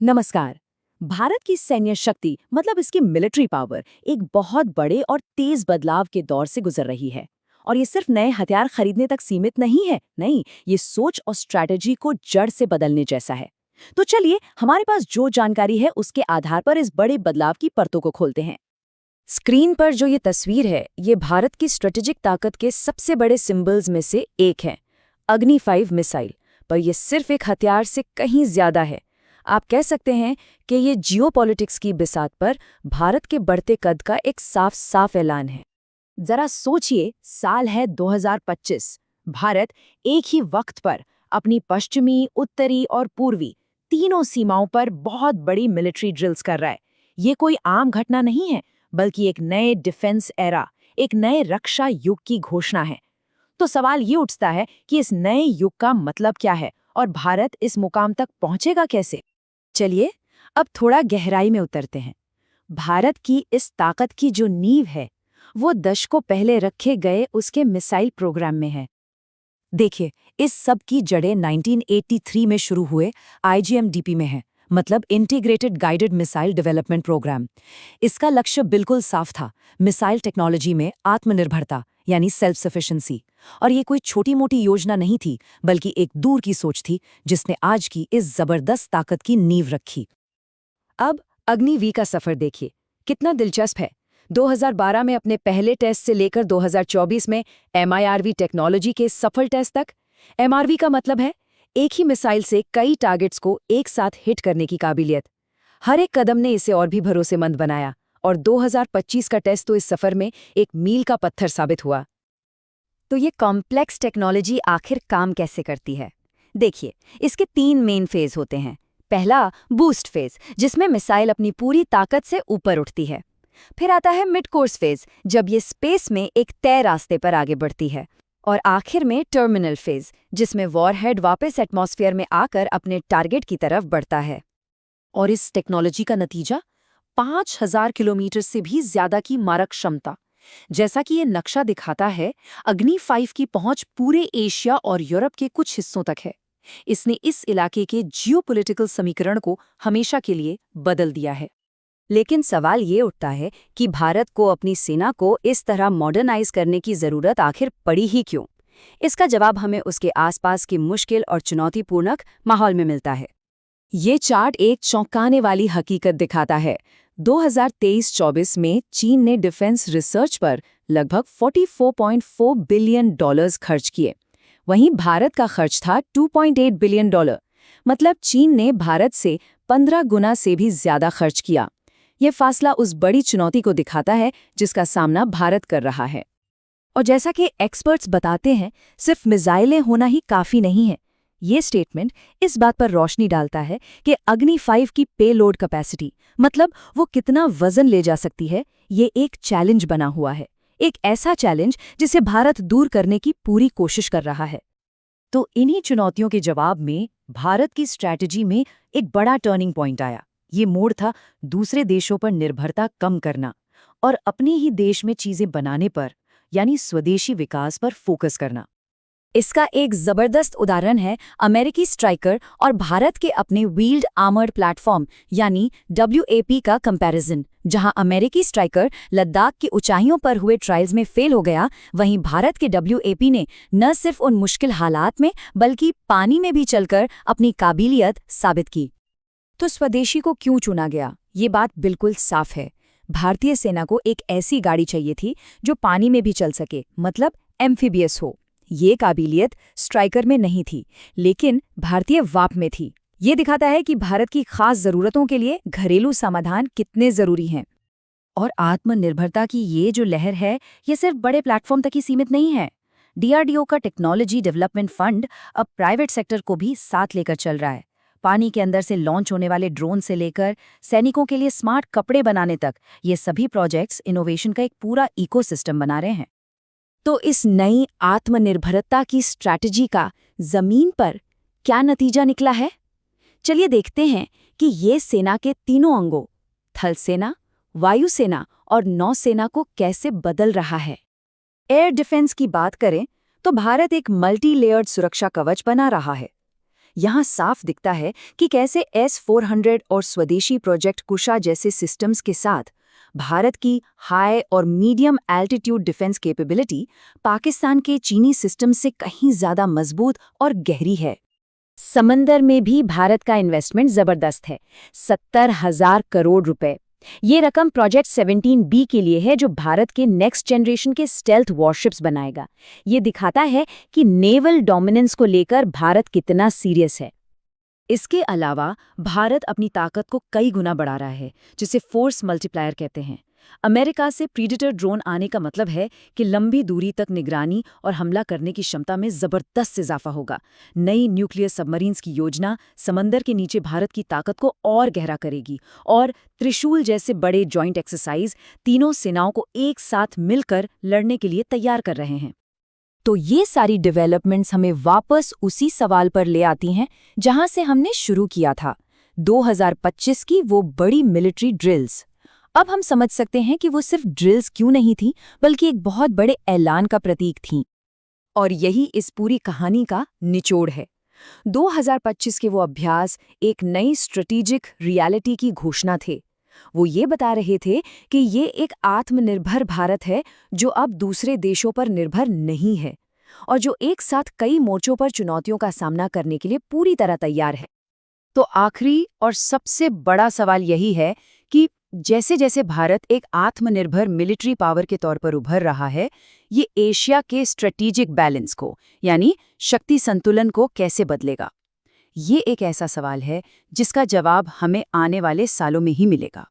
नमस्कार। भारत की सैन्य शक्ति मतलब इसकी मिलिट्री पावर एक बहुत बड़े और तेज बदलाव के दौर से गुजर रही है। और ये सिर्फ नए हथियार खरीदने तक सीमित नहीं है, नहीं, ये सोच और स्ट्रैटेजी को जड़ से बदलने जैसा है। तो चलिए, हमारे पास जो जानकारी है उसके आधार पर इस बड़े बदलाव की परतों को खोलते हैं। स्क्रीन पर जो ये तस्वीर है, ये भारत की स्ट्रेटेजिक ताकत के सबसे बड़े सिंबल्स में से एक है, अग्नि 5 मिसाइल। पर यह सिर्फ एक हथियार से कहीं ज्यादा है। आप कह सकते हैं कि ये जियोपॉलिटिक्स की बिसात पर भारत के बढ़ते कद का एक साफ साफ ऐलान है। जरा सोचिए, साल है 2025। भारत एक ही वक्त पर अपनी पश्चिमी, उत्तरी और पूर्वी तीनों सीमाओं पर बहुत बड़ी मिलिट्री ड्रिल्स कर रहा है। ये कोई आम घटना नहीं है, बल्कि एक नए डिफेंस एरा, एक नए रक्षा युग की घोषणा है। तो सवाल ये उठता है कि इस नए युग का मतलब क्या है और भारत इस मुकाम तक पहुंचेगा कैसे? चलिए, अब थोड़ा गहराई में उतरते हैं। भारत की इस ताकत की जो नींव है, वो दशकों पहले रखे गए उसके मिसाइल प्रोग्राम में है। देखिए, इस सब की जड़ें 1983 में शुरू हुए IGMDP में है, मतलब integrated guided missile development program. इसका लक्ष्य बिल्कुल साफ था, मिसाइल टेक्नोलॉजी में आत्मनिर्भरता यानी सेल्फ सफिशिएंसी। और ये कोई छोटी मोटी योजना नहीं थी, बल्कि एक दूर की सोच थी जिसने आज की इस जबरदस्त ताकत की नींव रखी। अब अग्नि-V का सफर देखिए, कितना दिलचस्प है। 2012 में अपने पहले टेस्ट से लेकर 2024 में MIRV टेक्नोलॉजी के सफल टेस्ट तक। MRV का मतलब है एक ही मिसाइल से कई टारगेट्स को एक साथ हिट करने की काबिलियत। हर एक कदम ने इसे और भी भरोसेमंद बनाया, और 2025 का टेस्ट तो इस सफर में एक मील का पत्थर साबित हुआ। तो ये कॉम्प्लेक्स टेक्नोलॉजी आखिर काम कैसे करती है? देखिए, इसके 3 मेन फेज होते हैं। पहला, बूस्ट फेज, जिसमें मिसाइल अपनी पूरी ताकत से ऊपर उठती है। फिर आता है मिड कोर्स फेज, जब ये स्पेस में एक तय रास्ते पर आगे बढ़ती है। और आखिर में टर्मिनल फेज, जिसमें वॉरहेड वापस एटमॉस्फेयर में आकर अपने टारगेट की तरफ बढ़ता है। और इस टेक्नोलॉजी का नतीजा 5000 किलोमीटर से भी ज्यादा की मारक क्षमता। जैसा कि ये नक्शा दिखाता है, अग्नि 5 की पहुंच पूरे एशिया और यूरोप के कुछ हिस्सों तक है। इसने इस इलाके के जियोपॉलिटिकल समीकरण को हमेशा के लिए बदल दिया है। लेकिन सवाल ये उठता है कि भारत को अपनी सेना को इस तरह मॉडर्नाइज करने की जरूरत आखिर पड़ी ही क्यों? इसका जवाब हमें उसके आसपास की मुश्किल और चुनौतीपूर्ण माहौल में मिलता है। ये चार्ट एक चौंकाने वाली हकीकत दिखाता है। 2023-24 में चीन ने डिफेंस रिसर्च पर लगभग $44.4 बिलियन खर्च किए। वहीं भारत का खर्च था $2.8 बिलियन। मतलब चीन ने भारत से 15 गुना से भी ज्यादा खर्च किया। ये फासला उस बड़ी चुनौती को दिखाता है जिसका सामना भारत कर रहा है। और जैसा कि एक्सपर्ट्स बताते हैं, सिर्फ मिसाइलें होना ही काफी नहीं है। ये स्टेटमेंट इस बात पर रोशनी डालता है कि अग्नि 5 की पेलोड कैपेसिटी, मतलब वो कितना वजन ले जा सकती है, ये एक चैलेंज बना हुआ है। एक ऐसा चैलेंज जिसे भारत दूर करने की पूरी कोशिश कर रहा है। तो इन्हीं चुनौतियों के जवाब में भारत की स्ट्रैटेजी में एक बड़ा टर्निंग पॉइंट आया। ये मोड़ था दूसरे देशों पर निर्भरता कम करना और अपने ही देश में चीजें बनाने पर, यानी स्वदेशी विकास पर फोकस करना। इसका एक जबरदस्त उदाहरण है अमेरिकी स्ट्राइकर और भारत के अपने व्हील्ड आर्मर्ड प्लेटफॉर्म यानी WAP का कंपैरिजन। जहां अमेरिकी स्ट्राइकर लद्दाख की ऊंचाइयों पर हुए ट्रायल्स में फेल हो गया, वहीं भारत के WAP ने न सिर्फ उन मुश्किल हालात में बल्कि पानी में भी चलकर अपनी काबिलियत साबित की। तो स्वदेशी को क्यों चुना गया, ये बात बिल्कुल साफ है। भारतीय सेना को एक ऐसी गाड़ी चाहिए थी जो पानी में भी चल सके, मतलब एम्फीबियस हो। ये काबिलियत स्ट्राइकर में नहीं थी, लेकिन भारतीय वाप में थी। ये दिखाता है कि भारत की खास जरूरतों के लिए घरेलू समाधान कितने जरूरी हैं। और आत्मनिर्भरता की ये जो लहर है, ये सिर्फ बड़े प्लेटफॉर्म तक ही सीमित नहीं है। DRDO का टेक्नोलॉजी डेवलपमेंट फंड अब प्राइवेट सेक्टर को भी साथ लेकर चल रहा है। पानी के अंदर से लॉन्च होने वाले ड्रोन से लेकर सैनिकों के लिए स्मार्ट कपड़े बनाने तक, ये सभी प्रोजेक्ट्स इनोवेशन का एक पूरा इकोसिस्टम बना रहे हैं। तो इस नई आत्मनिर्भरता की स्ट्रैटेजी का जमीन पर क्या नतीजा निकला है? चलिए देखते हैं कि ये सेना के तीनों अंगों, थल सेना, वायुसेना और नौसेना को कैसे बदल रहा है। एयर डिफेंस की बात करें तो भारत एक मल्टी लेयर्ड सुरक्षा कवच बना रहा है। यहाँ साफ दिखता है कि कैसे S-400 और स्वदेशी प्रोजेक्ट कुशा जैसे सिस्टम्स के साथ भारत की हाई और medium altitude defence capability Pakistan के चीनी सिस्टम से कहीं ज्यादा मजबूत और गहरी है। समंदर में भी भारत का इन्वेस्टमेंट जबरदस्त है, 70,000 करोड़ रुपए। ये रकम प्रोजेक्ट 17B के लिए है, जो भारत के नेक्स्ट जनरेशन के स्टेल्थ वॉरशिप्स बनाएगा। ये दिखाता है कि नेवल डोमिनेंस को लेकर भारत कितना सीरियस है। इसके अलावा भारत अपनी ताकत को कई गुना बढ़ा रहा है, जिसे फोर्स मल्टीप्लायर कहते हैं। अमेरिका से प्रीडेटर ड्रोन आने का मतलब है कि लंबी दूरी तक निगरानी और हमला करने की क्षमता में जबरदस्त इजाफा होगा। नई न्यूक्लियर सबमरीन्स की योजना समंदर के नीचे भारत की ताकत को और गहरा करेगी, और त्रिशूल जैसे बड़े जॉइंट एक्सरसाइज तीनों सेनाओं को एक साथ मिलकर लड़ने के लिए तैयार कर रहे हैं। तो ये सारी डेवलपमेंट्स हमें वापस उसी सवाल पर ले आती हैं जहां से हमने शुरू किया था, 2025 की वो बड़ी मिलिट्री ड्रिल्स। अब हम समझ सकते हैं कि वो सिर्फ ड्रिल्स क्यों नहीं थी, बल्कि एक बहुत बड़े ऐलान का प्रतीक थीं। और यही इस पूरी कहानी का निचोड़ है। 2025 के वो अभ्यास एक नई स्ट्रेटेजिक रियलिटी की घोषणा थे। वो ये बता रहे थे कि ये एक आत्मनिर्भर भारत है जो अब दूसरे देशों पर निर्भर नहीं है, और जो एक साथ कई मोर्चों पर चुनौतियों का सामना करने के लिए पूरी तरह तैयार है। तो आखिरी और सबसे बड़ा सवाल यही है कि जैसे जैसे भारत एक आत्मनिर्भर मिलिट्री पावर के तौर पर उभर रहा है, ये एशिया के स्ट्रेटेजिक बैलेंस को, यानी शक्ति संतुलन को कैसे बदलेगा? ये एक ऐसा सवाल है जिसका जवाब हमें आने वाले सालों में ही मिलेगा।